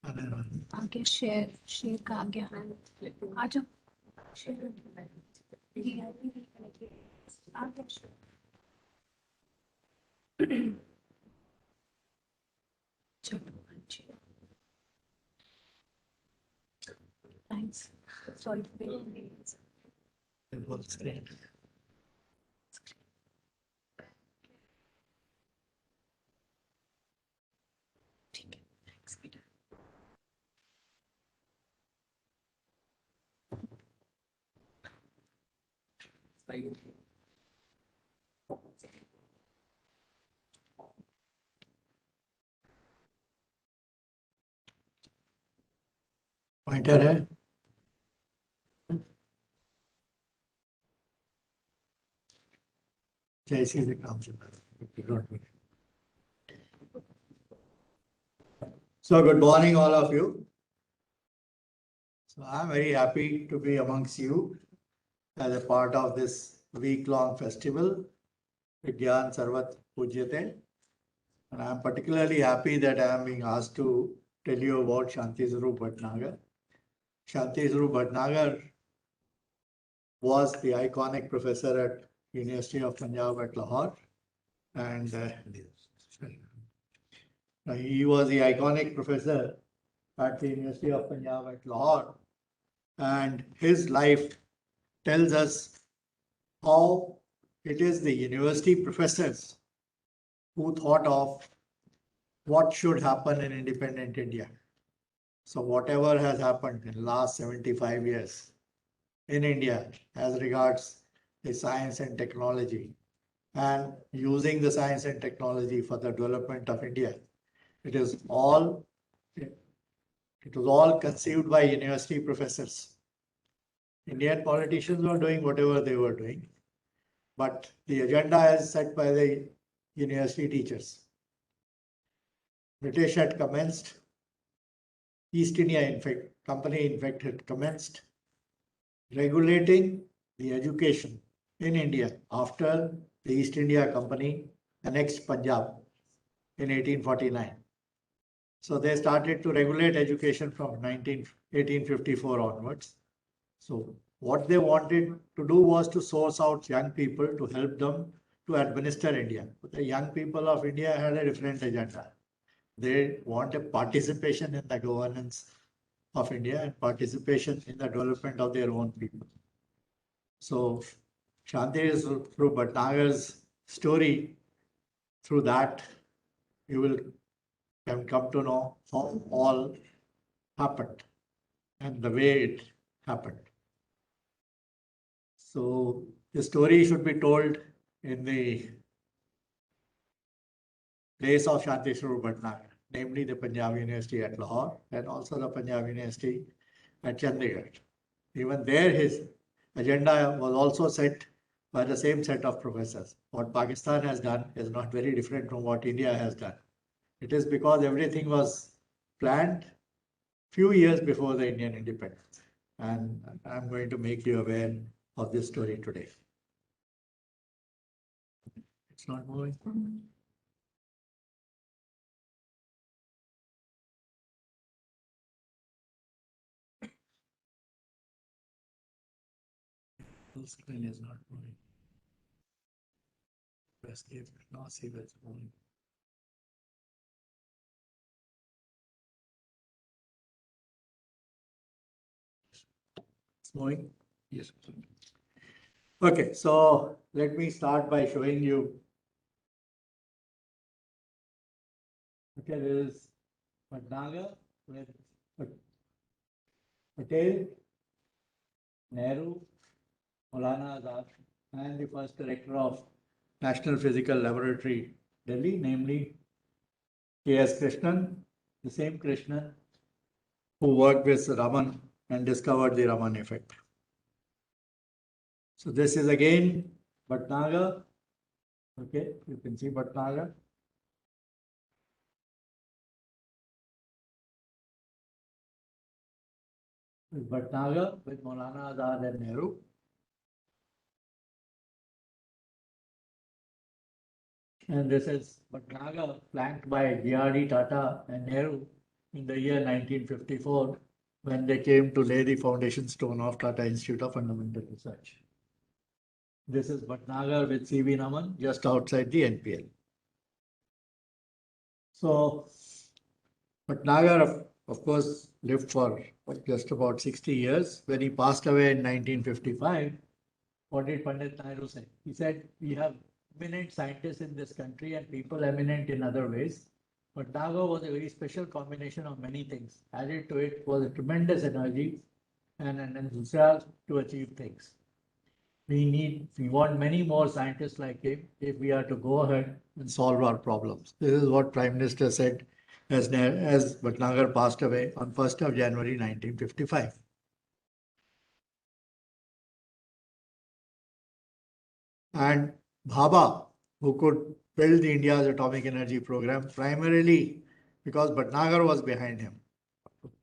आगे शेयर का आगे आ जाओ शेयर चलो थैंक्स सॉरी ठीक है थैंक्स बेटा पॉइंटर है जैसे से काम चल रहा है. So good morning all of you. So I'm very happy to be amongst you as a part of this week-long festival, Vigyan Sarvat Pujyate. And I'm particularly happy that I am being asked to tell you about Shanti Swarup Bhatnagar. Shanti Swarup Bhatnagar was the iconic professor at University of Punjab at Lahore. And he was the iconic professor at the University of Punjab at Lahore. And his life tells us how it is the university professors who thought of what should happen in independent India. So whatever has happened in the last 75 years in India as regards the science and technology and using the science and technology for the development of India, it was all conceived by university professors. Indian politicians were doing whatever they were doing, but the agenda is set by the university teachers. British had commenced, East India Company had commenced regulating the education in India after the East India Company annexed Punjab in 1849. So they started to regulate education from 1854 onwards. So what they wanted to do was to source out young people to help them to administer India. But the young people of India had a different agenda. They want a participation in the governance of India and participation in the development of their own people. So Shanti is through Bhatnagar's story, through that you will come to know how all happened and the way it happened. So the story should be told in the place of Shanti Swarup Bhatnagar, namely the Punjab University at Lahore and also the Punjab University at Chandigarh. Even there, his agenda was also set by the same set of professors. What Pakistan has done is not very different from what India has done. It is because everything was planned few years before the Indian independence. And I'm going to make you aware of this story today. It's not moving. Full screen is not moving. Escape, now see what's moving. It's moving? Yes. Okay, so let me start by showing you. Okay, there is Bhatnagar with Patel, Nehru, Maulana Azad, and the first director of National Physical Laboratory, Delhi, namely K.S. Krishnan, the same Krishnan who worked with Raman and discovered the Raman effect. So this is again Bhatnagar. Okay, you can see Bhatnagar. Bhatnagar with Maulana Azad and Nehru. And this is Bhatnagar flanked by G.R.D. Tata and Nehru in the year 1954 when they came to lay the foundation stone of Tata Institute of Fundamental Research. This is Bhatnagar with C.V. Naman just outside the NPL. So Bhatnagar, of course, lived for just about 60 years. When he passed away in 1955, what did Pandit Nehru say? He said, we have eminent scientists in this country and people eminent in other ways. But Bhatnagar was a very special combination of many things. Added to it was a tremendous energy and an enthusiasm to achieve things. We want many more scientists like him if we are to go ahead and solve our problems. This is what Prime Minister said as Bhatnagar passed away on 1st of January 1955. And Bhabha, who could build India's atomic energy program primarily because Bhatnagar was behind him.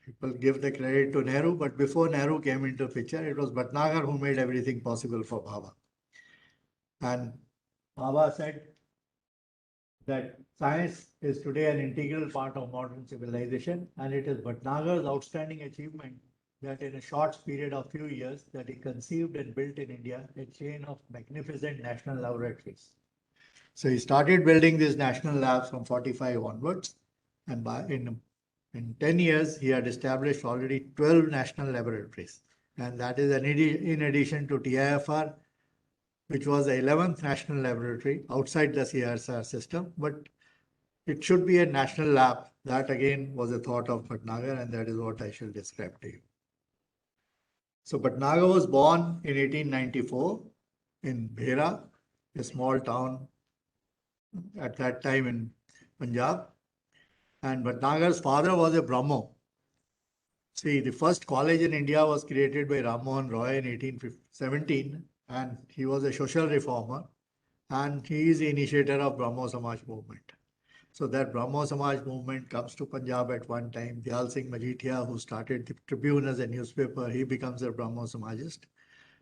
People give the credit to Nehru, but before Nehru came into the picture, it was Bhatnagar who made everything possible for Bhabha. And Bhabha said that science is today an integral part of modern civilization, and it is Bhatnagar's outstanding achievement that in a short period of few years that he conceived and built in India a chain of magnificent national laboratories. So he started building these national labs from 45 onwards, and in 10 years he had established already 12 national laboratories, and that is in addition to TIFR, which was the 11th national laboratory outside the CSIR system, but it should be a national lab. That again was a thought of Bhatnagar, and that is what I shall describe to you. So Bhatnagar was born in 1894 in Bhera, a small town at that time in Punjab. And Bhatnagar's father was a Brahmo. See, the first college in India was created by Ram Mohan Roy in 1817, and he was a social reformer, and he is the initiator of Brahmo Samaj movement. So that Brahmo Samaj movement comes to Punjab at one time. Dayal Singh Majeethia, who started the Tribune as a newspaper, he becomes a Brahmo Samajist,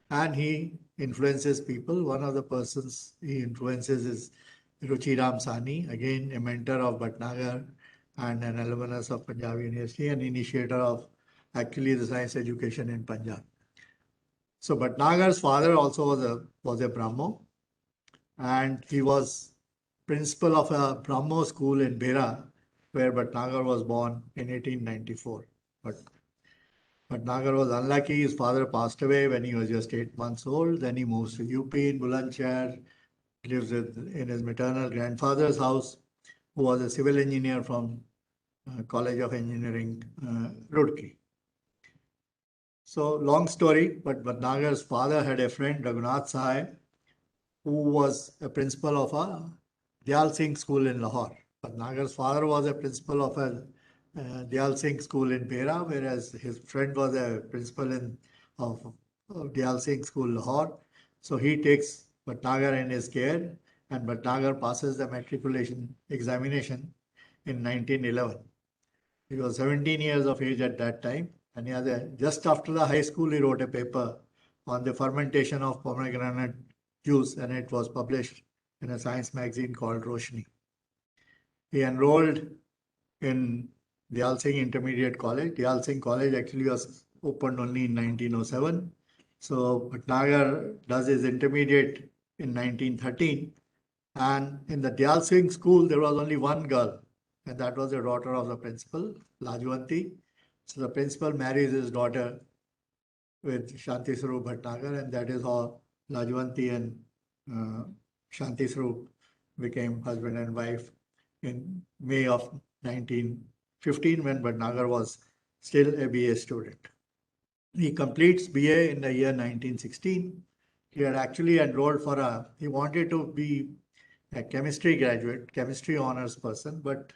and he influences people. One of the persons he influences is Ruchi Ram Sani, again a mentor of Bhatnagar and an alumnus of Punjab University, and initiator of actually the science education in Punjab. So Bhatnagar's father also was a Brahmo, and he was principal of a Brahmo school in Bhera, where Bhatnagar was born in 1894. But Bhatnagar was unlucky. His father passed away when he was just 8 months old. Then he moves to UP in Bulandshahr, lives in his maternal grandfather's house, who was a civil engineer from College of Engineering, Roorkee. So long story, but Bhatnagar's father had a friend, Raghunath Sahai, who was a principal of a Dayal Singh school in Lahore. Bhatnagar's father was a principal of a Dayal Singh school in Bhera, whereas his friend was a principal of Dayal Singh school, Lahore. So he takes Bhatnagar in his care, and Bhatnagar passes the matriculation examination in 1911. He was 17 years of age at that time, and just after the high school, he wrote a paper on the fermentation of pomegranate juice, and it was published in a science magazine called Roshni. He enrolled in Dayal Singh Intermediate College. Dayal Singh College actually was opened only in 1907. So Bhatnagar does his intermediate in 1913. And in the Dayal Singh school, there was only one girl, and that was the daughter of the principal, Lajwanti. So the principal marries his daughter with Shanti Swarup Bhatnagar, and that is how Lajwanti and Shanti Swarup became husband and wife in May of 1915, when Bhatnagar was still a BA student. He completes BA in the year 1916. He had actually enrolled he wanted to be a chemistry graduate, chemistry honors person, but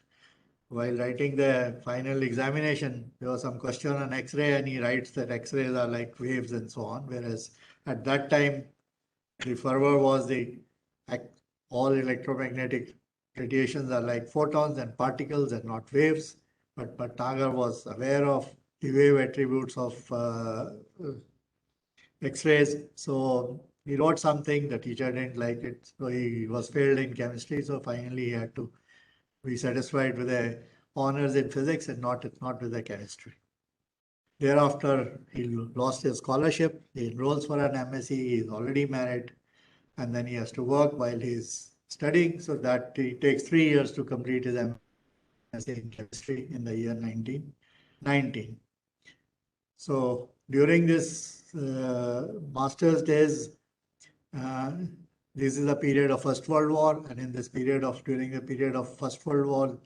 while writing the final examination, there was some question on X-ray, and he writes that X-rays are like waves and so on, whereas at that time, the fervor was all electromagnetic radiations are like photons and particles and not waves. But Bhatnagar was aware of the wave attributes of X-rays. So he wrote something, the teacher didn't like it. So he was failed in chemistry. So finally he had to be satisfied with a honors in physics and not with the chemistry. Thereafter, he lost his scholarship. He enrolls for an MSc. He is already married, and then he has to work while he's studying. So that it takes 3 years to complete his MSc in chemistry in the year 1919. So during this master's days, this is a period of First World War, and in this period during the period of First World War,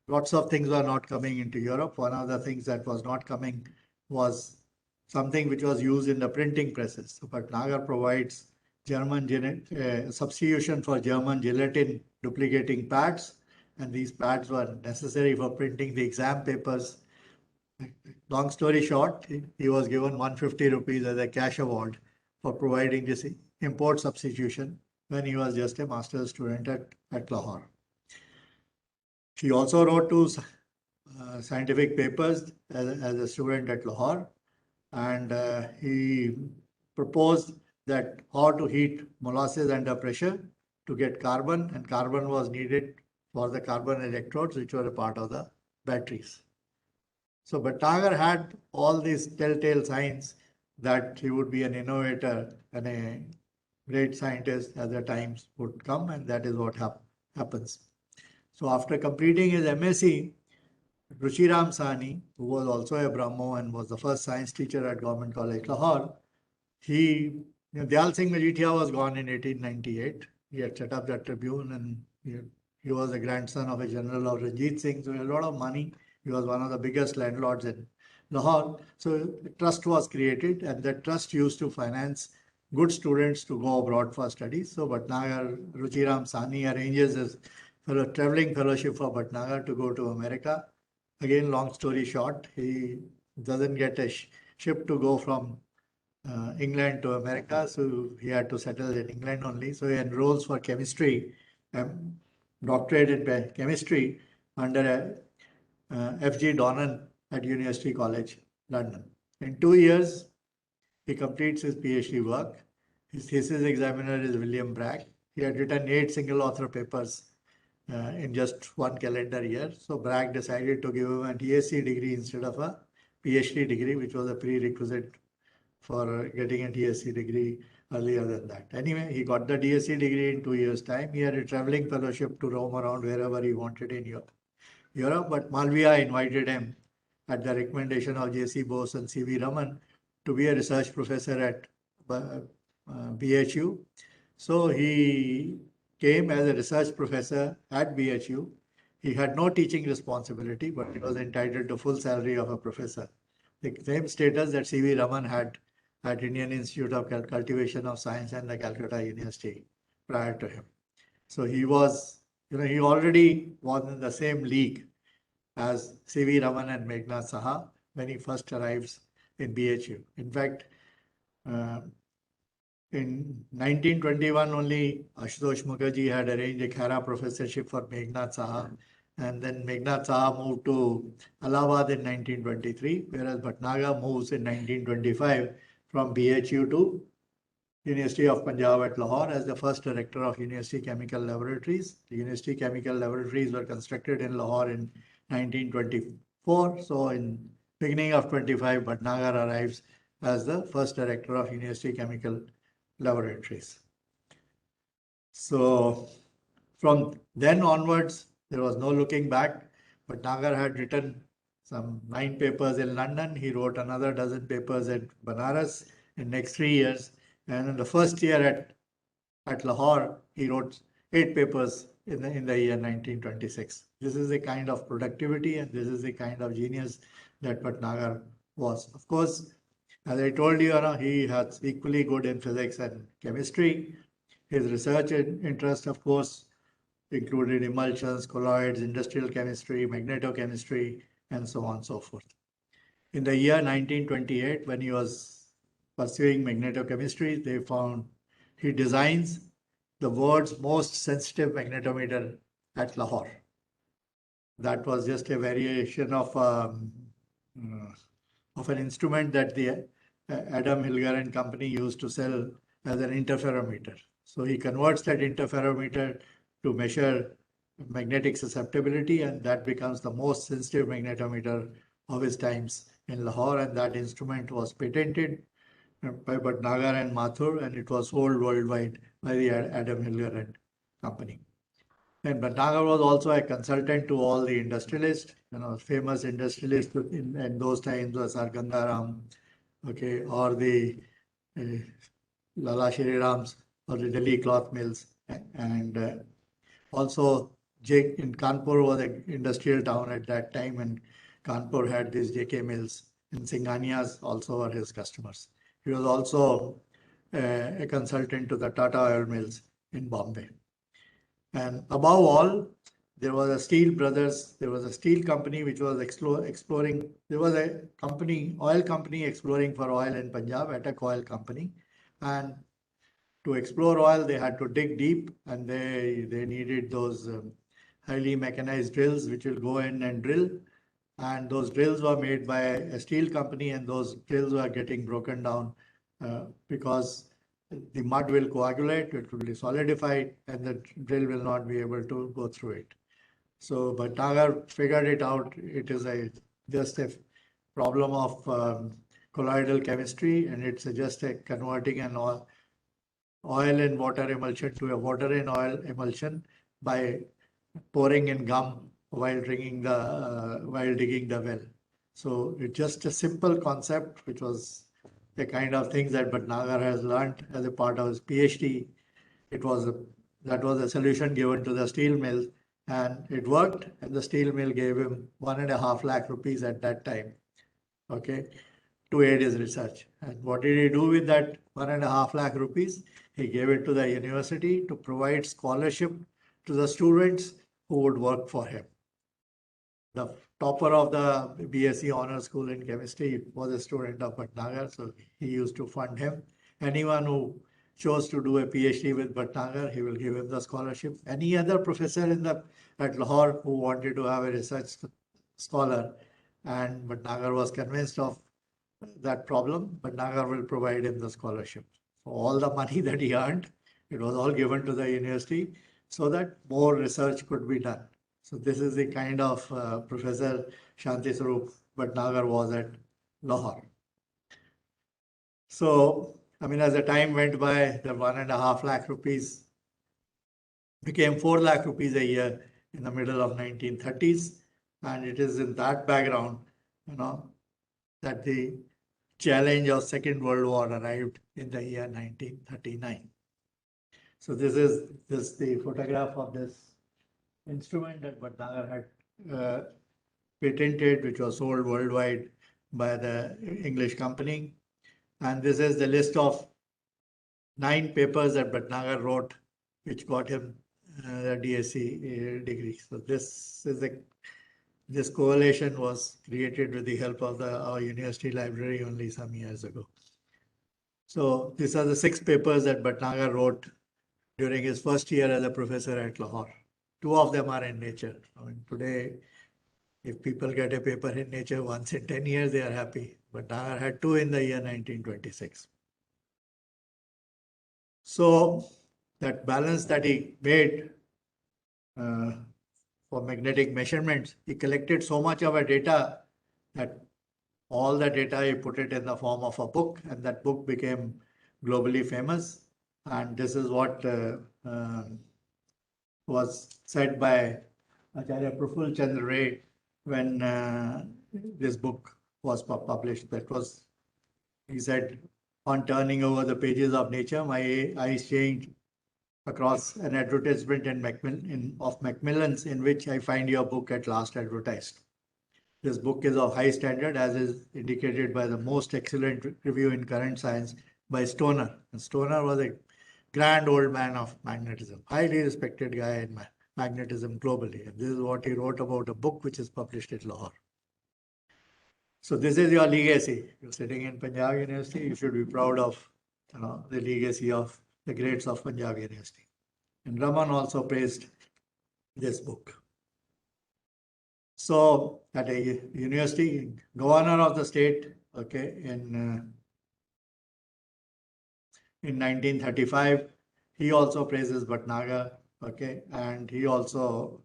lots of things were not coming into Europe. One of the things that was not coming was something which was used in the printing presses. So Bhatnagar provides substitution for German gelatin duplicating pads, and these pads were necessary for printing the exam papers. Long story short, he was given 150 rupees as a cash award for providing this import substitution when he was just a master's student at Lahore. He also wrote two scientific papers as a student at Lahore, and he proposed that how to heat molasses under pressure to get carbon, and carbon was needed for the carbon electrodes, which were a part of the batteries. So Bhatnagar had all these telltale signs that he would be an innovator and a great scientist as the times would come, and that is what happens. So after completing his MSc, Ruchiram Sahni, who was also a Brahmo and was the first science teacher at Government College Lahore, Dayal Singh Majithia was gone in 1898. He had set up the Tribune, and he was the grandson of a general of Ranjit Singh, so he had a lot of money. He was one of the biggest landlords in Lahore. So a trust was created, and that trust used to finance good students to go abroad for studies. So Bhatnagar, Ruchiram Sahni arranges a traveling fellowship for Bhatnagar to go to America. Again, long story short, he doesn't get a ship to go from England to America, so he had to settle in England only. So he enrolls for chemistry, doctorate in chemistry under F.G. Donnan at University College, London. In 2 years, he completes his PhD work. His thesis examiner is William Bragg. He had written 8 single author papers in just 1 calendar year. So Bragg decided to give him a DSc degree instead of a PhD degree, which was a prerequisite for getting a DSc degree earlier than that. Anyway, he got the DSc degree in 2 years' time. He had a traveling fellowship to roam around wherever he wanted in Europe. But Malviya invited him at the recommendation of J.C. Bose and C.V. Raman to be a research professor at BHU. So he came as a research professor at BHU. He had no teaching responsibility, but he was entitled to full salary of a professor. The same status that C.V. Raman had at Indian Institute of Cultivation of Science and the Calcutta University prior to him. So he was, he already was in the same league as C.V. Raman and Meghnad Saha when he first arrives in BHU. In fact, in 1921 only, Ashutosh Mukherjee had arranged a Khera professorship for Meghnad Saha, and then Meghnad Saha moved to Allahabad in 1923, whereas Bhatnagar moves in 1925 from BHU to University of Punjab at Lahore as the first director of University Chemical Laboratories. The University Chemical Laboratories were constructed in Lahore in 1924. So in beginning of 25, Bhatnagar arrives as the first director of University Chemical Laboratories. So from then onwards, there was no looking back. Bhatnagar had written some 9 papers in London. He wrote another dozen papers at Banaras in next 3 years. And in the first year at Lahore, he wrote 8 papers in the year 1926. This is the kind of productivity and this is the kind of genius that Bhatnagar was. Of course, as I told you, he has equally good in physics and chemistry. His research interest, of course, included emulsions, colloids, industrial chemistry, magnetochemistry, and so on and so forth. In the year 1928, when he was pursuing magnetochemistry, they found he designs the world's most sensitive magnetometer at Lahore. That was just a variation of an instrument that the Adam Hilger and company used to sell as an interferometer. So he converts that interferometer to measure magnetic susceptibility, and that becomes the most sensitive magnetometer of his times in Lahore, and that instrument was patented by Bhatnagar and Mathur, and it was sold worldwide by the Adam Hilger and Company. And Bhatnagar was also a consultant to all the industrialists. Famous industrialists in those times was Sir Gangaram, okay, or the Lala Shri Rams, or the Delhi cloth mills, and also in Kanpur was an industrial town at that time, and Kanpur had these JK mills, and Singhanias also were his customers. He was also a consultant to the Tata oil mills in Bombay. And above all, there was a steel company which was exploring. There was a oil company exploring for oil in Punjab, Attic Oil Company. And to explore oil, they had to dig deep, and they needed those highly mechanized drills which will go in and drill. And those drills were made by a steel company, and those drills were getting broken down because the mud will coagulate, it will be solidified, and the drill will not be able to go through it. So Bhatnagar figured it out. It is just a problem of colloidal chemistry, and it's just a converting an oil in water emulsion to a water in oil emulsion by pouring in gum while digging the well. So it's just a simple concept, which was the kind of things that Bhatnagar has learned as a part of his PhD. That was a solution given to the steel mill, and it worked. And the steel mill gave him 1.5 lakh rupees at that time, okay, to aid his research. And what did he do with that 1.5 lakh rupees? He gave it to the university to provide scholarship to the students who would work for him. The topper of the BSc Honors School in Chemistry was a student of Bhatnagar, so he used to fund him. Anyone who chose to do a PhD with Bhatnagar, he will give him the scholarship. Any other professor at Lahore who wanted to have a research scholar, and Bhatnagar was convinced of that problem, Bhatnagar will provide him the scholarship. So all the money that he earned, it was all given to the university so that more research could be done. So this is the kind of Professor Shanti Swarup Bhatnagar was at Lahore. So, I mean, as the time went by, the 1.5 lakh rupees became 4 lakh rupees a year in the middle of 1930s. And it is in that background, that the challenge of Second World War arrived in the year 1939. So this is the photograph of this instrument that Bhatnagar had patented, which was sold worldwide by the English company. And this is the list of 9 papers that Bhatnagar wrote, which got him the DSc degree. So this coalition was created with the help of our university library only some years ago. So these are the 6 papers that Bhatnagar wrote during his first year as a professor at Lahore. 2 of them are in Nature. I mean, today, if people get a paper in Nature once in 10 years, they are happy. Bhatnagar had 2 in the year 1926. So that balance that he made for magnetic measurements, he collected so much of a data that all the data he put it in the form of a book, and that book became globally famous. And this is what was said by Acharya Praful Chandra Ray when this book was published. He said, on turning over the pages of Nature, my eyes changed across an advertisement of Macmillan's, in which I find your book at last advertised. This book is of high standard, as is indicated by the most excellent review in current science by Stoner. And Stoner was a grand old man of magnetism, highly respected guy in magnetism globally. And this is what he wrote about a book which is published at Lahore. So this is your legacy. You're sitting in Punjab University, you should be proud of the legacy of the greats of Punjab University. And Raman also praised this book. So at a university, governor of the state, okay, in 1935, he also praises Bhatnagar, okay, and he also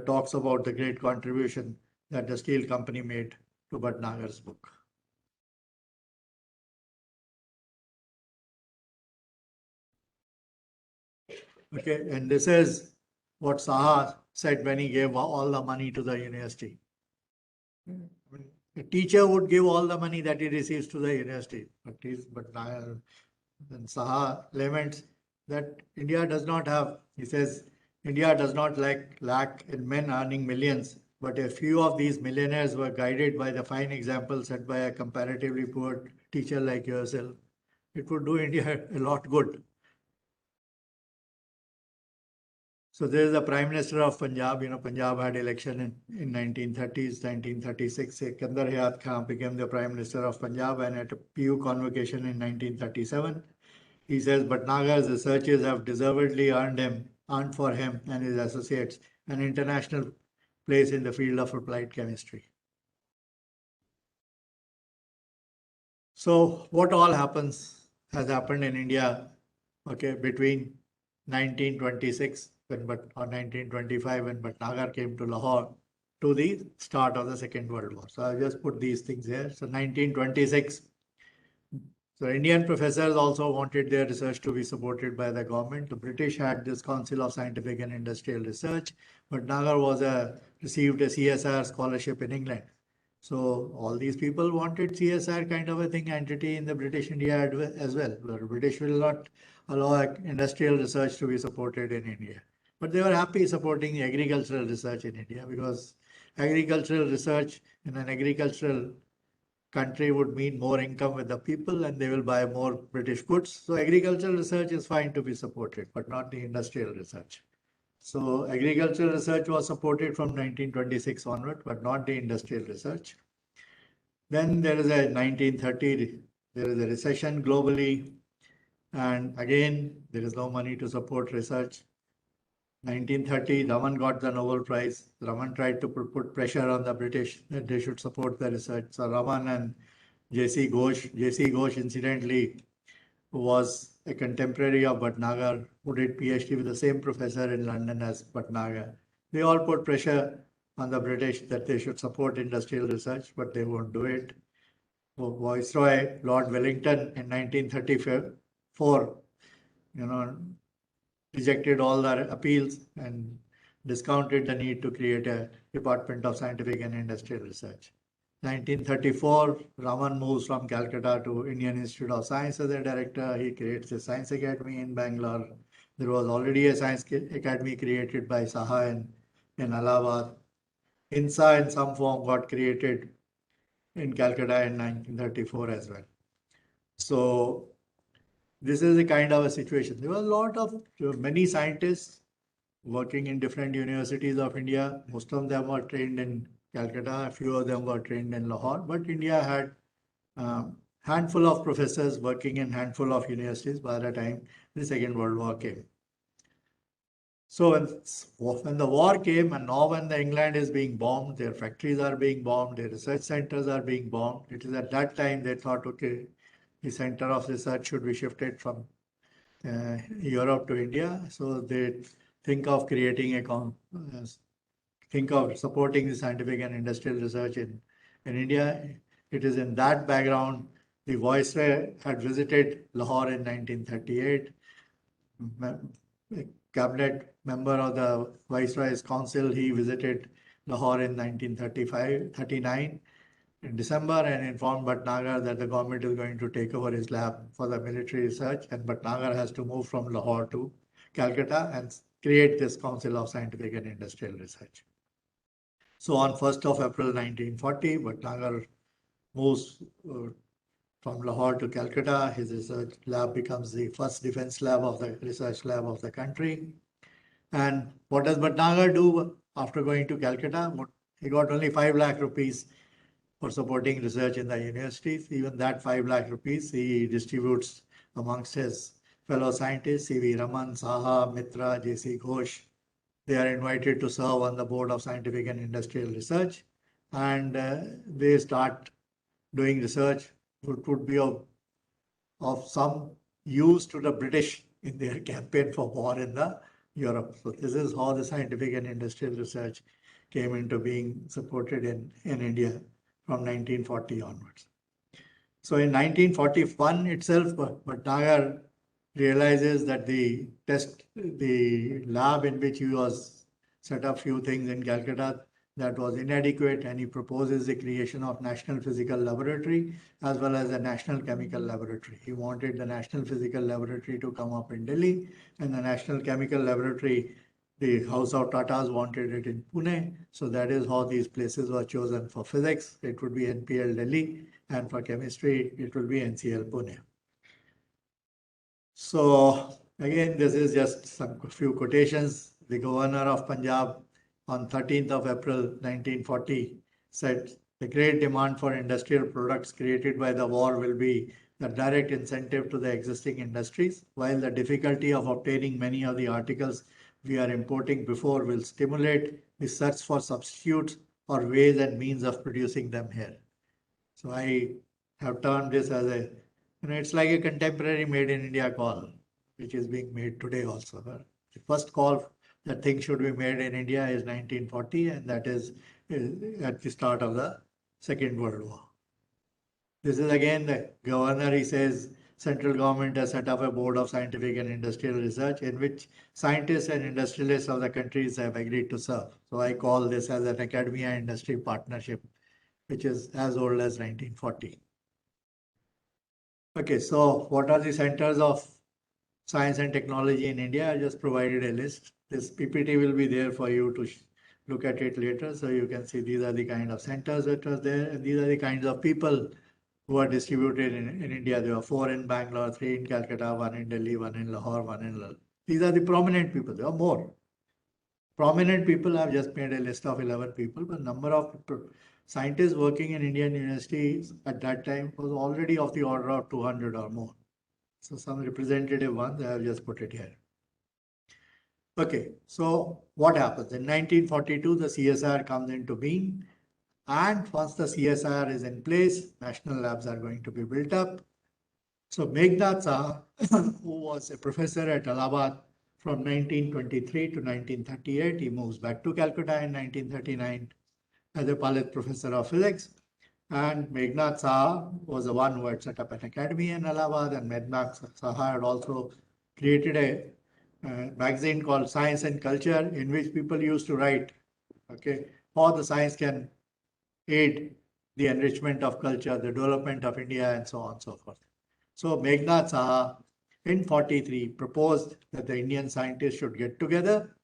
talks about the great contribution that the steel company made to Bhatnagar's book. Okay, and this is what Saha said when he gave all the money to the university. A teacher would give all the money that he receives to the university, but then Saha laments that India does not have, he says, India does not lack in men earning millions, but a few of these millionaires were guided by the fine example set by a comparatively poor teacher like yourself. It would do India a lot good. So there is the Prime Minister of Punjab. Punjab had election in 1930s, 1936. Sikandar Hayat Khan became the Prime Minister of Punjab, and at a PU convocation in 1937, he says Bhatnagar's researches have deservedly earned for him and his associates an international place in the field of applied chemistry. So what all has happened in India, okay, between 1926 or 1925 when Bhatnagar came to Lahore to the start of the Second World War. So I'll just put these things here. So 1926. So Indian professors also wanted their research to be supported by the government. The British had this Council of Scientific and Industrial Research, but Bhatnagar received a CSIR scholarship in England. So all these people wanted CSIR kind of a entity in the British India as well. The British will not allow industrial research to be supported in India. But they were happy supporting agricultural research in India because agricultural research in an agricultural country would mean more income with the people and they will buy more British goods. So agricultural research is fine to be supported, but not the industrial research. So agricultural research was supported from 1926 onward, but not the industrial research. Then there is a 1930, there is a recession globally. And again, there is no money to support research. 1930, Raman got the Nobel Prize. Raman tried to put pressure on the British that they should support the research. So Raman and J.C. Ghosh incidentally was a contemporary of Bhatnagar, who did PhD with the same professor in London as Bhatnagar. They all put pressure on the British that they should support industrial research, but they won't do it. Viceroy Lord Wellington in 1934, rejected all their appeals and discounted the need to create a Department of Scientific and Industrial Research. 1934, Raman moves from Calcutta to Indian Institute of Science as a director. He creates a science academy in Bangalore. There was already a science academy created by Saha in Allahabad. INSA in some form got created in Calcutta in 1934 as well. So this is a kind of a situation. There were many scientists working in different universities of India. Most of them were trained in Calcutta. A few of them were trained in Lahore. But India had a handful of professors working in handful of universities by the time the Second World War came. So when the war came and now when the England is being bombed, their factories are being bombed, their research centers are being bombed. It is at that time they thought, okay, the center of research should be shifted from Europe to India. So they think of think of supporting the scientific and industrial research in India. It is in that background the Viceroy had visited Lahore in 1938. A cabinet member of the Viceroy's Council, he visited Lahore in 1939 in December and informed Bhatnagar that the government is going to take over his lab for the military research, and Bhatnagar has to move from Lahore to Calcutta and create this Council of Scientific and Industrial Research. So on 1st of April 1940, Bhatnagar moves from Lahore to Calcutta. His research lab becomes the first defense lab of the research lab of the country. And what does Bhatnagar do after going to Calcutta? He got only 5 lakh rupees for supporting research in the universities. Even that 5 lakh rupees he distributes amongst his fellow scientists, C.V. Raman, Saha, Mitra, J.C. Ghosh. They are invited to serve on the Board of Scientific and Industrial Research, and they start doing research which would be of some use to the British in their campaign for war in the Europe. So this is how the scientific and industrial research came into being supported in India from 1940 onwards. So in 1941 itself, Bhatnagar realizes that the lab in which he was set up few things in Calcutta that was inadequate, and he proposes the creation of National Physical Laboratory as well as a National Chemical Laboratory. He wanted the National Physical Laboratory to come up in Delhi, and the National Chemical Laboratory, the House of Tatas wanted it in Pune. So that is how these places were chosen. For physics, it would be NPL Delhi, and for chemistry, it will be NCL Pune. So again, this is just some few quotations. The governor of Punjab on 13th of April 1940 said, the great demand for industrial products created by the war will be the direct incentive to the existing industries, while the difficulty of obtaining many of the articles we are importing before will stimulate the search for substitutes or ways and means of producing them here. So I have termed this as a, it's like a contemporary made in India call, which is being made today also. The first call that things should be made in India is 1940, and that is at the start of the Second World War. This is again the governor. He says central government has set up a board of scientific and industrial research in which scientists and industrialists of the countries have agreed to serve. So I call this as an academia industry partnership, which is as old as 1940. Okay, so what are the centers of science and technology in India? I just provided a list. This PPT will be there for you to look at it later. So you can see these are the kind of centers that are there, and these are the kinds of people who are distributed in India. There are 4 in Bangalore, 3 in Calcutta, 1 in Delhi, 1 in Lahore, 1 in Lal. These are the prominent people. There are more. Prominent people, I've just made a list of 11 people, but number of scientists working in Indian universities at that time was already of the order of 200 or more. So some representative ones, I have just put it here. Okay, so what happens? In 1942, the CSIR comes into being. And once the CSIR is in place, national labs are going to be built up. So Meghnad Saha, who was a professor at Allahabad from 1923 to 1938, he moves back to Calcutta in 1939 as a Palit professor of physics. And Meghnad Saha was the one who had set up an academy in Allahabad, and Meghnad Saha had also created a magazine called Science and Culture, in which people used to write, okay, how the science can aid the enrichment of culture, the development of India, and so on and so forth. So Meghnad Saha in 43 proposed that the Indian scientists should get together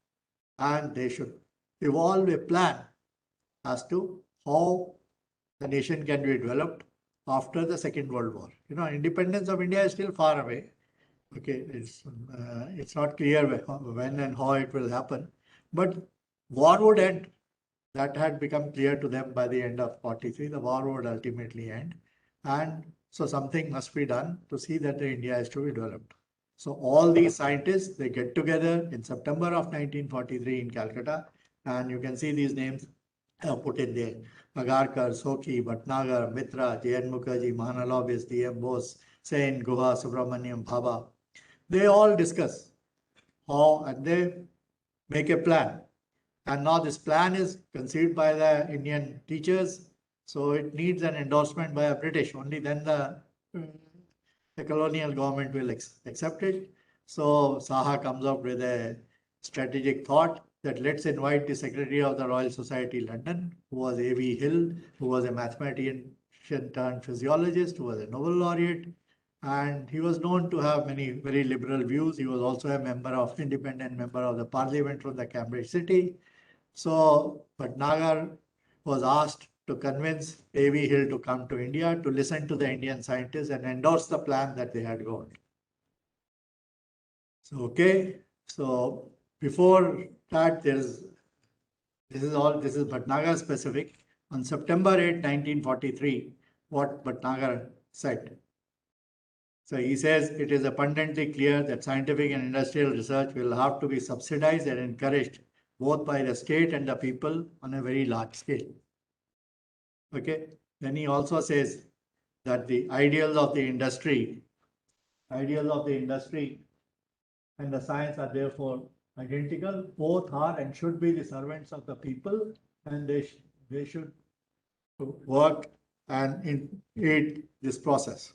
and they should evolve a plan as to how the nation can be developed after the Second World War. You know, independence of India is still far away. Okay, it's not clear when and how it will happen, but war would end. That had become clear to them by the end of 43. The war would ultimately end, and so something must be done to see that the India is to be developed. So all these scientists, they get together in September of 1943 in Calcutta, and you can see these names put in there. Agarkar, Soki, Bhatnagar, Mitra, J.N. Mukherjee, Mahalanobis, D.M. Bose, Sen, Guha, Subramaniam, Bhabha. They all discuss how, and they make a plan. And now this plan is conceived by the Indian teachers, so it needs an endorsement by a British. Only then the colonial government will accept it. So Saha comes up with a strategic thought that let's invite the Secretary of the Royal Society London, who was A.V. Hill, who was a mathematician turned physiologist, who was a Nobel laureate, and he was known to have many very liberal views. He was also a independent member of the parliament from the Cambridge city. So Bhatnagar was asked to convince A.V. Hill to come to India to listen to the Indian scientists and endorse the plan that they had got. So, okay, so before that, this is Bhatnagar specific. On September 8, 1943, what Bhatnagar said. So he says it is abundantly clear that scientific and industrial research will have to be subsidized and encouraged both by the state and the people on a very large scale. Okay. Then he also says that the ideals of the industry and the science are therefore identical. Both are and should be the servants of the people, and they should work and aid this process.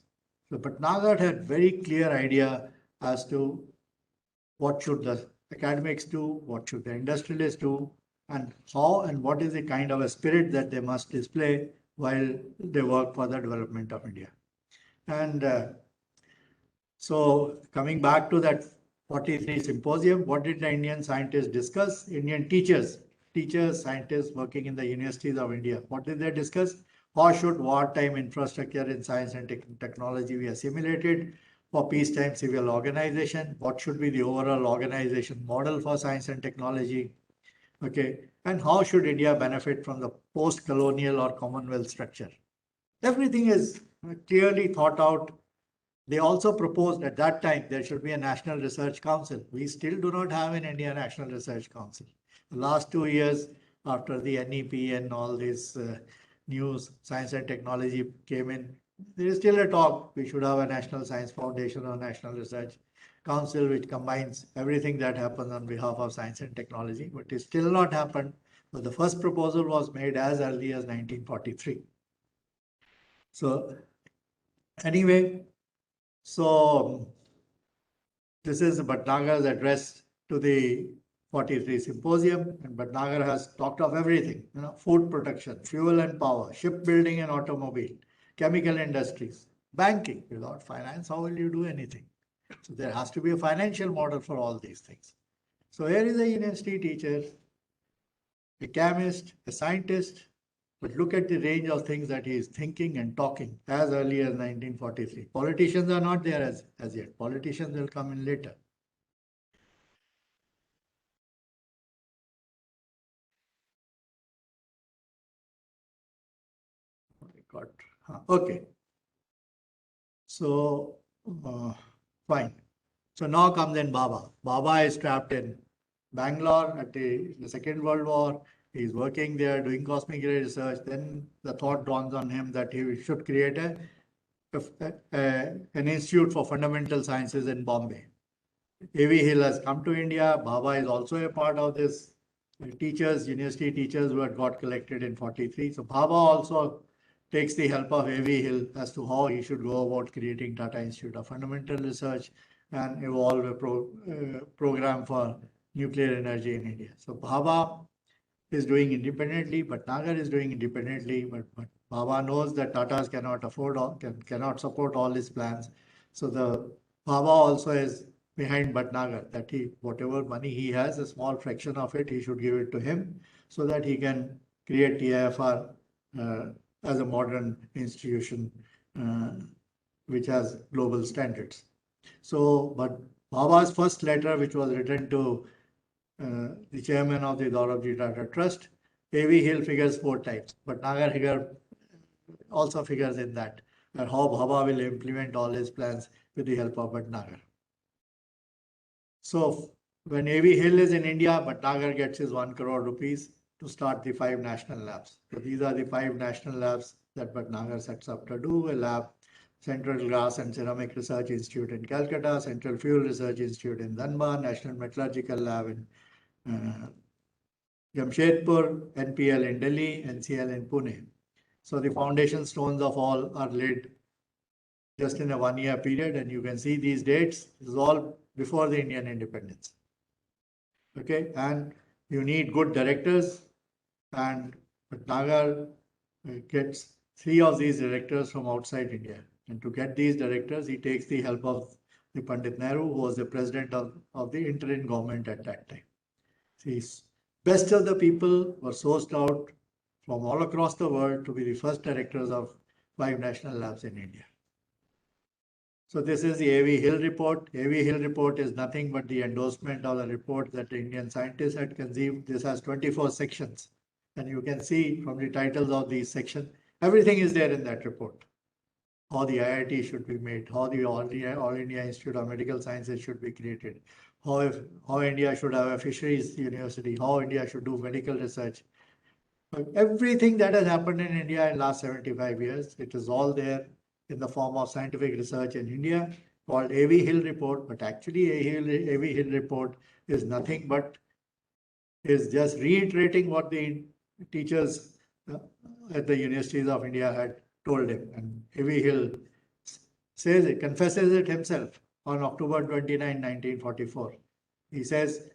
So, Bhatnagar had very clear idea as to what should the academics do, what should the industrialists do, and how and what is the kind of a spirit that they must display while they work for the development of India. And so coming back to that 43 symposium, what did the Indian scientists discuss? Indian teachers, scientists working in the universities of India, what did they discuss? How should wartime infrastructure in science and technology be assimilated for peacetime civil organization? What should be the overall organization model for science and technology? Okay, and how should India benefit from the post-colonial or Commonwealth structure? Everything is clearly thought out. They also proposed at that time there should be a National Research Council. We still do not have an India National Research Council. The last 2 years after the NEP and all this news, science and technology came in, there is still a talk. We should have a National Science Foundation or National Research Council which combines everything that happens on behalf of science and technology, but it still not happened. But the first proposal was made as early as 1943. So anyway, so this is Bhatnagar's address to the 43 symposium, and Bhatnagar has talked of everything, food production, fuel and power, shipbuilding and automobile, chemical industries, banking. Without finance, how will you do anything? So there has to be a financial model for all these things. So here is a university teacher, a chemist, a scientist, but look at the range of things that he is thinking and talking as early as 1943. Politicians are not there as yet. Politicians will come in later. Okay. So, fine. So now comes in Baba. Baba is trapped in Bangalore at the Second World War. He's working there, doing cosmic ray research. Then the thought dawns on him that he should create an institute for fundamental sciences in Bombay. A.V. Hill has come to India. Baba is also a part of this. University teachers who had got collected in 43. So Baba also takes the help of A.V. Hill as to how he should go about creating Tata Institute of Fundamental Research and evolve a program for nuclear energy in India. So Baba is doing independently, but Bhatnagar is doing independently, but Baba knows that Tatas cannot afford cannot support all his plans. So the Baba also is behind Bhatnagar, that whatever money he has, a small fraction of it, he should give it to him so that he can create TIFR as a modern institution which has global standards. So, but Baba's first letter, which was written to the chairman of the Dorabji Tata Trust, A.V. Hill figures 4 times, but Nagar figure also figures in that, and how Baba will implement all his plans with the help of Bhatnagar. So when A.V. Hill is in India, Bhatnagar gets his 1 crore rupees to start the 5 national labs. So these are the 5 national labs that Bhatnagar sets up to do: a lab, Central Glass and Ceramic Research Institute in Calcutta, Central Fuel Research Institute in Dhanbad, National Metallurgical Lab in Jamshedpur, NPL in Delhi, NCL in Pune. So the foundation stones of all are laid just in a 1-year period, and you can see these dates. This is all before the Indian independence. Okay, and you need good directors, and Bhatnagar gets 3 of these directors from outside India. And to get these directors, he takes the help of the Pandit Nehru, who was the president of the interim government at that time. See, best of the people were sourced out from all across the world to be the first directors of 5 national labs in India. So this is the A.V. Hill report. A.V. Hill report is nothing but the endorsement of the report that the Indian scientists had conceived. This has 24 sections. And you can see from the titles of these sections, everything is there in that report. How the IIT should be made, how the All India Institute of Medical Sciences should be created, how India should have a fisheries university, how India should do medical research. Everything that has happened in India in the last 75 years, it is all there in the form of scientific research in India called A.V. Hill report, but actually A.V. Hill report is nothing but is just reiterating what the teachers at the universities of India had told him. And A.V. Hill says it, confesses it himself on October 29, 1944. He says,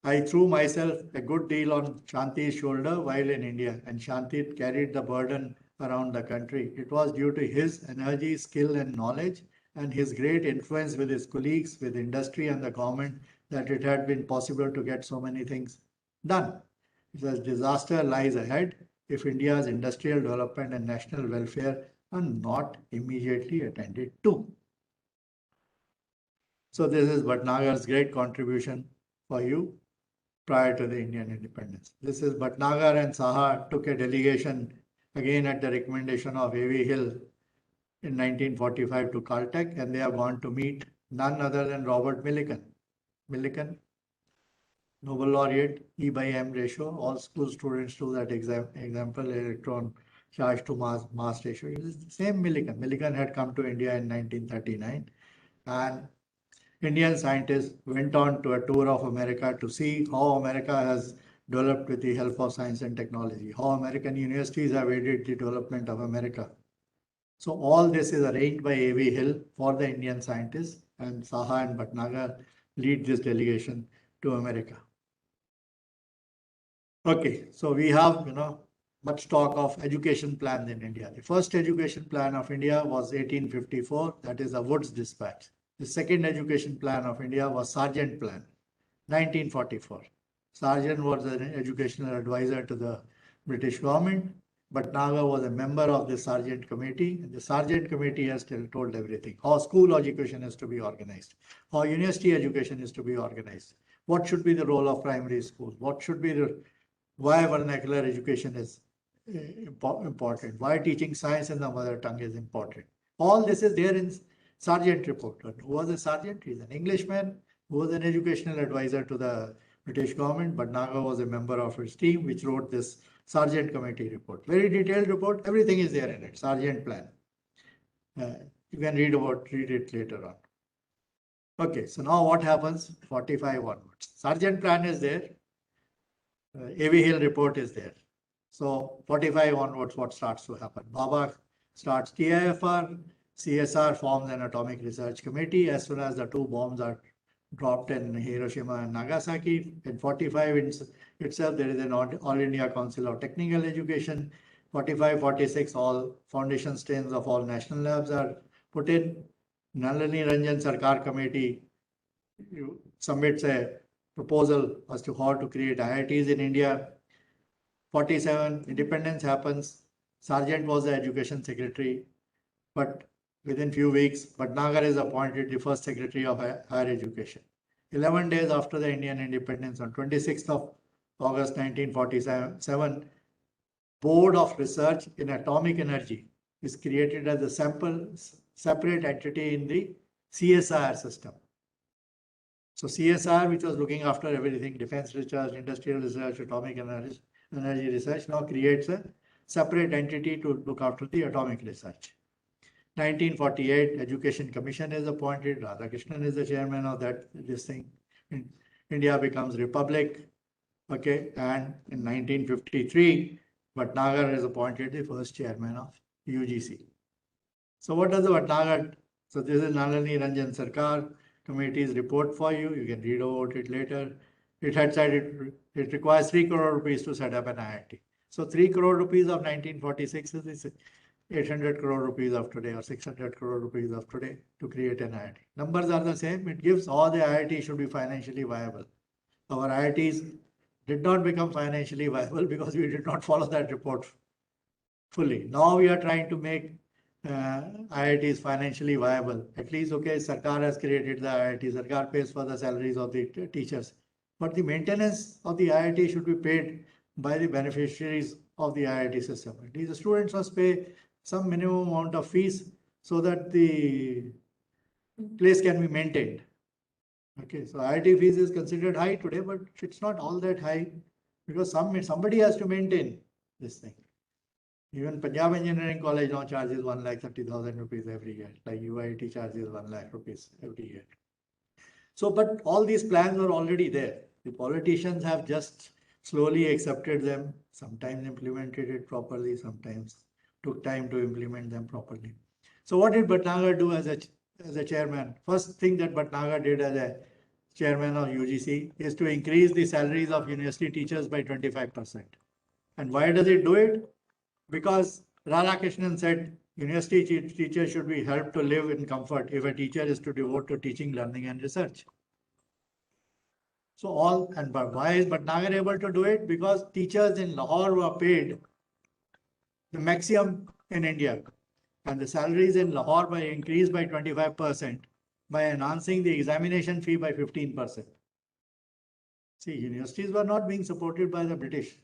I threw myself a good deal on Shanti's shoulder while in India, and Shanti carried the burden around the country. It was due to his energy, skill, and knowledge, and his great influence with his colleagues, with industry and the government, that it had been possible to get so many things done. It says disaster lies ahead if India's industrial development and national welfare are not immediately attended to. So this is Bhatnagar's great contribution for you prior to the Indian independence. This is Bhatnagar and Saha took a delegation again at the recommendation of A.V. Hill in 1945 to Caltech, and they have gone to meet none other than Robert Millikan. Millikan, Nobel laureate, E by M ratio, all school students do that example, electron charge to mass ratio. It is the same Millikan. Millikan had come to India in 1939, and Indian scientists went on to a tour of America to see how America has developed with the help of science and technology, how American universities have aided the development of America. So all this is arranged by A.V. Hill for the Indian scientists, and Saha and Bhatnagar lead this delegation to America. Okay, so we have, much talk of education plans in India. The first education plan of India was 1854, that is the Woods Dispatch. The second education plan of India was Sargent Plan, 1944. Sargent was an educational advisor to the British government, but Naga was a member of the Sargent Committee. And the Sargent Committee has told everything, how school education is to be organized, how university education is to be organized, what should be the role of primary schools, what should be the, why vernacular education is important, why teaching science in the mother tongue is important. All this is there in Sargent report. Who was a Sargent? He's an Englishman who was an educational advisor to the British government, but Naga was a member of his team which wrote this Sargent Committee report. Very detailed report. Everything is there in it. Sargent plan. You can read it later on. Okay, so now what happens? 45 onwards. Sargent plan is there. A.V. Hill report is there. So 45 onwards, what starts to happen? Baba starts TIFR. CSR forms an atomic research committee as soon as the two bombs are dropped in Hiroshima and Nagasaki. In 45 itself, there is an All India Council of Technical Education. 45, 46, all foundation stones of all national labs are put in. Nalini Ranjan Sarkar Committee submits a proposal as to how to create IITs in India. 47, independence happens. Sargent was the education secretary, but within few weeks, Bhatnagar is appointed the first secretary of higher education. 11 days after the Indian independence, on 26th of August 1947, Board of Research in Atomic Energy is created as a separate entity in the CSIR system. So CSIR, which was looking after everything, defense research, industrial research, atomic energy research, now creates a separate entity to look after the atomic research. 1948, Education Commission is appointed. Radhakrishnan is the chairman of this thing. India becomes republic. Okay, and in 1953, Bhatnagar is appointed the first chairman of UGC. So what does the Bhatnagar? So this is Nalini Ranjan Sarkar Committee's report for you. You can read about it later. It had said it requires 3 crore rupees to set up an IIT. So 3 crore rupees of 1946 is 800 crore rupees of today or 600 crore rupees of today to create an IIT. Numbers are the same. It gives all the IITs should be financially viable. Our IITs did not become financially viable because we did not follow that report fully. Now we are trying to make IITs financially viable. At least, okay, Sarkar has created the IIT. Sarkar pays for the salaries of the teachers. But the maintenance of the IIT should be paid by the beneficiaries of the IIT system. At least the students must pay some minimum amount of fees so that the place can be maintained. Okay, so IIT fees is considered high today, but it's not all that high because somebody has to maintain this thing. Even Punjab Engineering College now charges 1,30,000 rupees every year, like UIT charges 1 lakh rupees every year. So, but all these plans were already there. The politicians have just slowly accepted them, sometimes implemented it properly, sometimes took time to implement them properly. So what did Bhatnagar do as a chairman? First thing that Bhatnagar did as a chairman of UGC is to increase the salaries of university teachers by 25%. And why does it do it? Because Radhakrishnan said university teachers should be helped to live in comfort if a teacher is to devote to teaching, learning and research. So why is Bhatnagar able to do it? Because teachers in Lahore were paid the maximum in India, and the salaries in Lahore were increased by 25% by enhancing the examination fee by 15%. See, universities were not being supported by the British.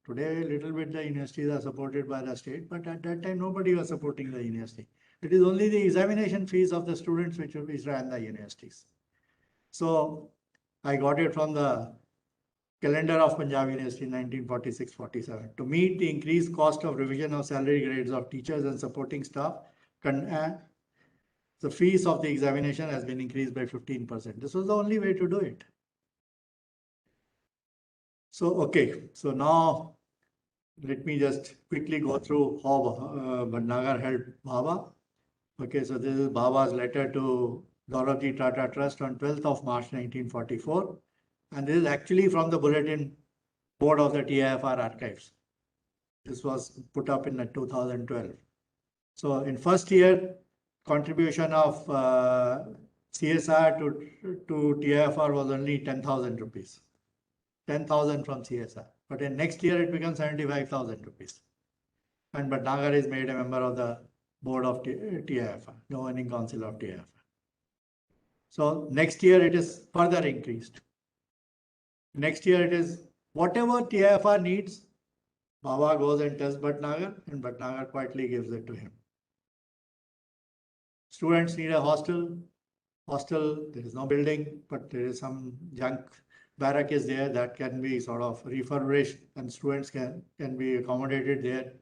Today, a little bit the universities are supported by the state, but at that time nobody was supporting the university. It is only the examination fees of the students which ran the universities. So I got it from the calendar of Punjab University 1946-47. To meet the increased cost of revision of salary grades of teachers and supporting staff, the fees of the examination has been increased by 15%. This was the only way to do it. So, okay, so now let me just quickly go through how Bhatnagar helped Bhabha. Okay, so this is Bhabha's letter to Gaurav Tata Trust on 12th of March 1944. And this is actually from the bulletin board of the TIFR archives. This was put up in 2012. So in first year, contribution of CSR to TIFR was only 10,000 rupees. 10,000 from CSR. But in next year, it becomes 75,000 rupees. And Bhatnagar is made a member of the board of TIFR, governing council of TIFR. So next year, it is further increased. Next year, it is whatever TIFR needs, Bhabha goes and tells Bhatnagar, and Bhatnagar quietly gives it to him. Students need a hostel. There is no building, but there is some junk barrack is there that can be sort of refurbished and students can be accommodated there.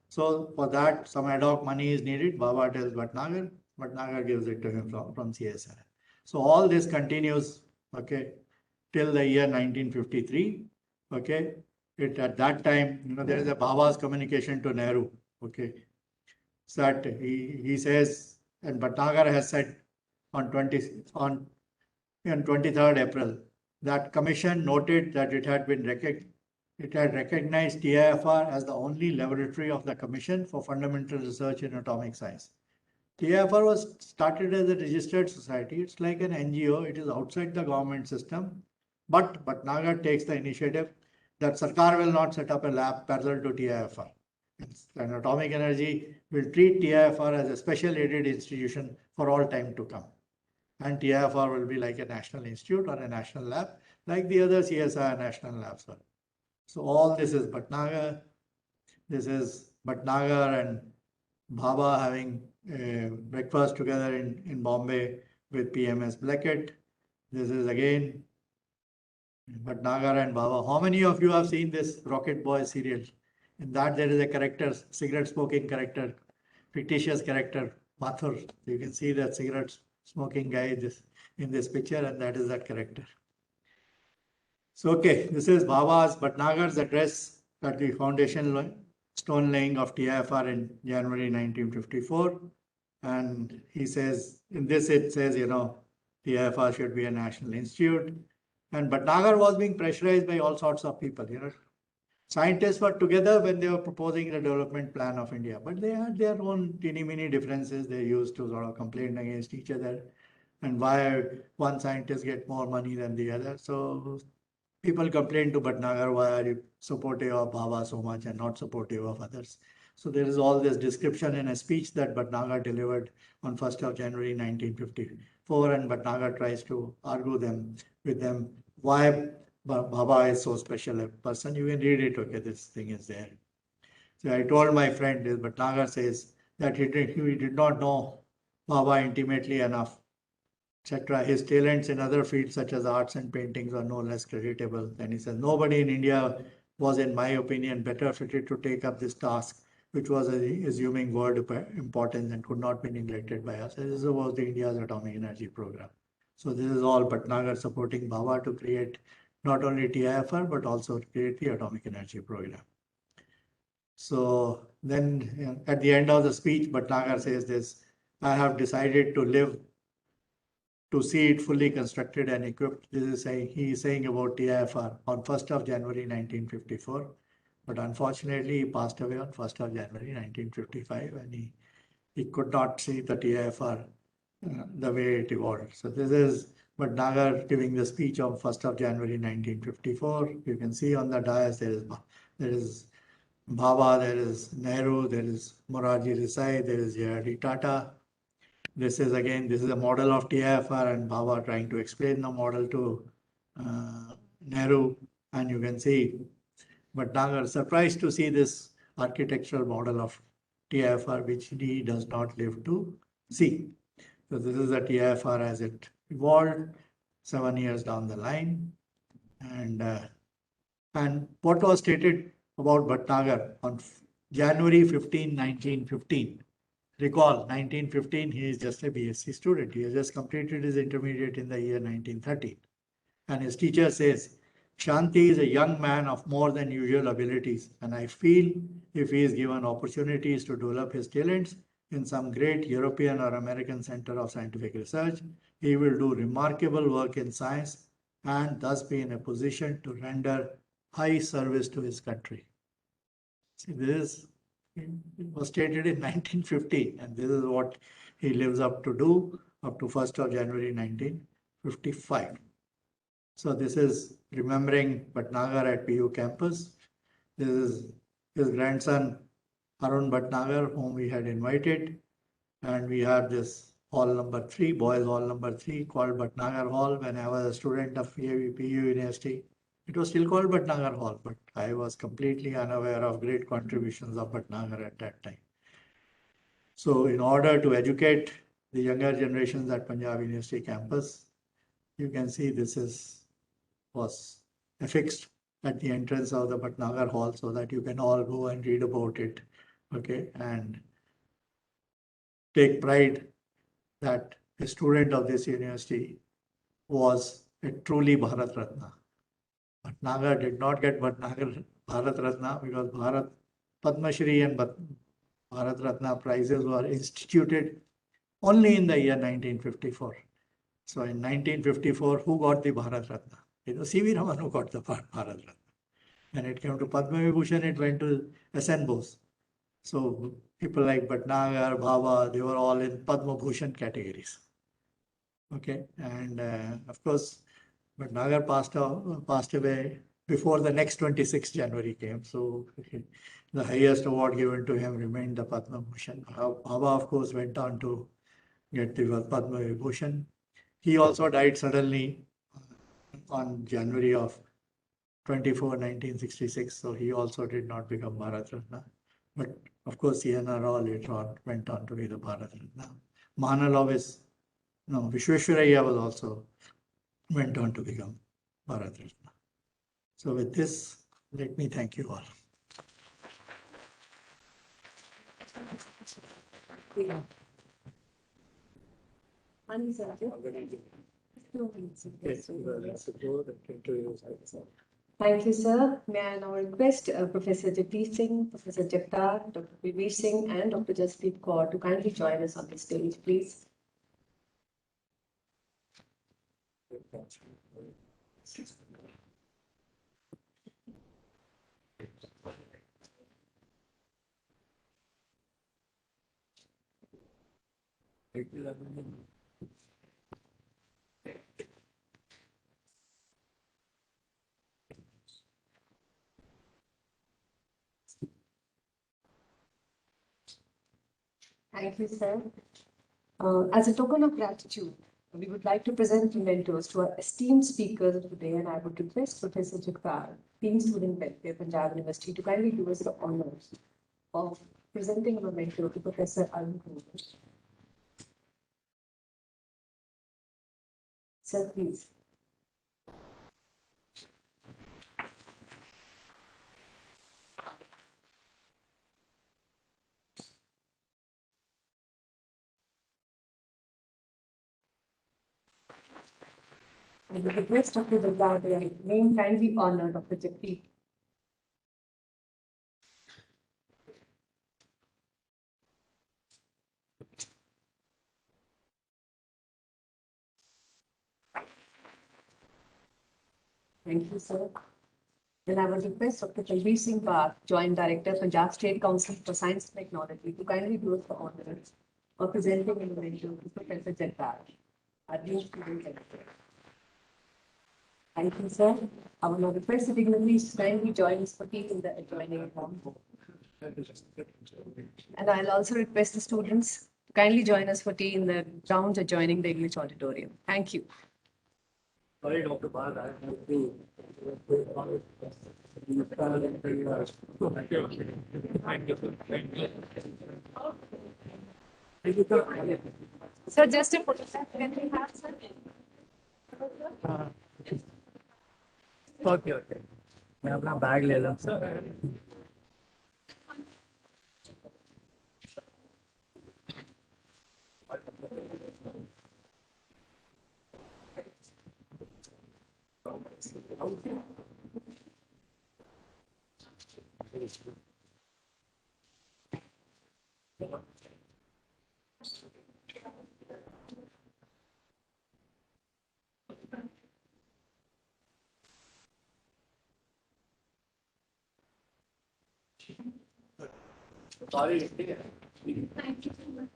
So for that, some ad hoc money is needed. Bhabha tells Bhatnagar, Bhatnagar gives it to him from CSIR. So all this continues, okay, till the year 1953, okay. At that time, there is a Bhabha's communication to Nehru, okay. So that he says, and Bhatnagar has said on 23rd April, that commission noted that it had recognized TIFR as the only laboratory of the Commission for Fundamental Research in Atomic Science. TIFR was started as a registered society. It's like an NGO. It is outside the government system. But Bhatnagar takes the initiative that Sarkar will not set up a lab parallel to TIFR. And atomic energy will treat TIFR as a special aided institution for all time to come. And TIFR will be like a national institute or a national lab, like the other CSIR national labs were. So all this is Bhatnagar. This is Bhatnagar and Bhabha having breakfast together in Bombay with PMS Blackett. This is again Bhatnagar and Bhabha. How many of you have seen this Rocket Boy serial? In that there is a character, cigarette smoking character, fictitious character, Mathur. You can see that cigarette smoking guy in this picture, and that is that character. So, okay, this is Bhatnagar's address at the foundation stone laying of TIFR in January 1954. And he says, in this it says, TIFR should be a national institute. And Bhatnagar was being pressurized by all sorts of people, Scientists were together when they were proposing the development plan of India, but they had their own teeny-miny differences. They used to sort of complain against each other and why one scientist get more money than the other. So people complained to Bhatnagar, why are you supportive of Bhabha so much and not supportive of others? So there is all this description in a speech that Bhatnagar delivered on 1st of January 1954, and Bhatnagar tries to argue with them why Bhabha is so special a person. You can read it, okay, this thing is there. So I told my friend, Bhatnagar says that he did not know Bhabha intimately enough, etc. His talents in other fields such as arts and paintings are no less creditable. And he says, nobody in India was, in my opinion, better fitted to take up this task, which was assuming world importance and could not be neglected by us. This was India's atomic energy program. So this is all Bhatnagar supporting Bhabha to create not only TIFR but also create the atomic energy program. So then at the end of the speech, Bhatnagar says this, I have decided to live to see it fully constructed and equipped. This is saying, he is saying about TIFR on 1st of January 1954. But unfortunately, he passed away on 1st of January 1955 and he could not see the TIFR the way it evolved. So this is Bhatnagar giving the speech on 1st of January 1954. You can see on the dais there is Bhabha, there is Nehru, there is Morarji Desai, there is J.R.D. Tata. This is a model of TIFR and Bhabha trying to explain the model to Nehru. And you can see Bhatnagar surprised to see this architectural model of TIFR, which he does not live to see. So this is the TIFR as it evolved 7 years down the line. And what was stated about Bhatnagar on January 15, 1915. Recall, 1915, he is just a BSc student. He has just completed his intermediate in the year 1913. And his teacher says, Shanti is a young man of more than usual abilities, and I feel if he is given opportunities to develop his talents in some great European or American center of scientific research, he will do remarkable work in science and thus be in a position to render high service to his country. See, this was stated in 1950, and this is what he lives up to do up to 1st of January 1955. So this is remembering Bhatnagar at PU campus. This is his grandson Arun Bhatnagar, whom we had invited, and we have this hall number 3, boys hall number 3, called Bhatnagar Hall. When I was a student of PU University, it was still called Bhatnagar Hall, but I was completely unaware of great contributions of Bhatnagar at that time. So in order to educate the younger generations at Punjab University campus, you can see this was affixed at the entrance of the Bhatnagar Hall so that you can all go and read about it, okay, and take pride that a student of this university was a truly Bharat Ratna. Bhatnagar did not get Bhatnagar Bharat Ratna because Padma Shri and Bharat Ratna prizes were instituted only in the year 1954. So in 1954, who got the Bharat Ratna? It was C.V. Raman who got the Bharat Ratna. When it came to Padma Vibhushan, it went to S.N. Bose. So people like Bhatnagar, Bhabha, they were all in Padma Bhushan categories. Okay, and of course, Bhatnagar passed away before the next 26th January came. So the highest award given to him remained the Padma Bhushan. Bhabha, of course, went on to get the Padma Vibhushan. He also died suddenly on January of 24, 1966. So he also did not become Bharat Ratna. But of course, C.N.R. Rao later on went on to be the Bharat Ratna. Manalav Vishweshwaraya was also went on to become Bharat Ratna. So with this, let me thank you all. Yeah. Thank you, sir. May I now request Professor Jagdish Singh, Professor Jagtar, Dr. Vivir Singh, and Dr. Jaspreet Kaur to kindly join us on the stage, please. Thank you, sir. As a token of gratitude, we would like to present mementos to our esteemed speakers of today, and I would request Professor Jagtar, Dean Student Welfare, Punjab University, to kindly do us the honors of presenting a memento to Professor Arun Kumar. Sir, please. With the request Dr. Durga, the name kindly honor Dr. Jagdeep. Thank you, sir. Then I would request Dr. Talbir Singh Bhatt, Joint Director, Punjab State Council for Science and Technology, to kindly do us the honor of presenting an invention to Professor Jagdar, our new student secretary. Thank you, sir. I will now request the dignitaries to kindly join us for tea in the adjoining room. And I'll also request the students to kindly join us for tea in the grounds adjoining the English auditorium. Thank you. Sorry, Dr. Bhatt, I have to. Thank you. Thank you. Thank you, sir. Sir, just a photograph, can we have, sir? Okay okay मैं अपना bag ले लूँ sir sorry Thank you so much.